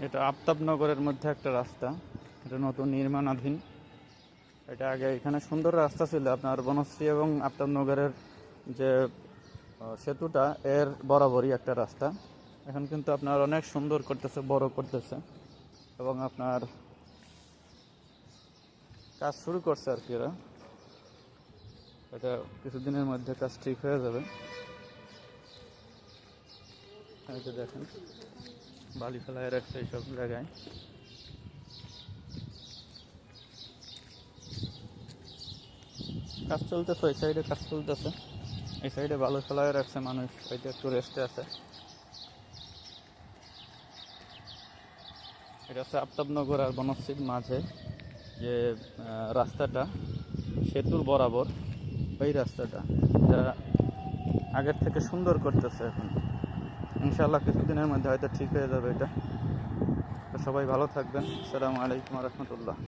এটা আফতাবনগরের মধ্যে একটা রাস্তা, এটা নতুন নির্মাণাধীন। এটা আগে এখানে সুন্দর রাস্তা ছিল, আপনার বনশ্রী এবং আফতাবনগরের যে সেতুটা এর বরাবরই একটা রাস্তা। এখন কিন্তু আপনার অনেক সুন্দর করতেছে, বড় করতেছে এবং আপনার কাজ শুরু করছে আর কি এরা। এটা কিছুদিনের মধ্যে কাজ ঠিক হয়ে যাবে। এই যে দেখেন বালি ফেলায় রাখছে এইসব জায়গায়। কাজ চলতেছে, ওই সাইডে কাজ চলতেছে, এই সাইডে বালু ফেলায় রাখছে মানুষ, ওইটা একটু রেস্টে আছে। এটা হচ্ছে আফতাবনগর আর বনশ্রীর মাঝে যে রাস্তাটা সেতুর বরাবর, ওই রাস্তাটা যা আগের থেকে সুন্দর করতেছে এখন। ইনশাআল্লাহ কিছুদিনের মধ্যে হয়তো ঠিক হয়ে যাবে এটা। তো সবাই ভালো থাকবেন। আসসালামু আলাইকুম রহমতুল্লাহ।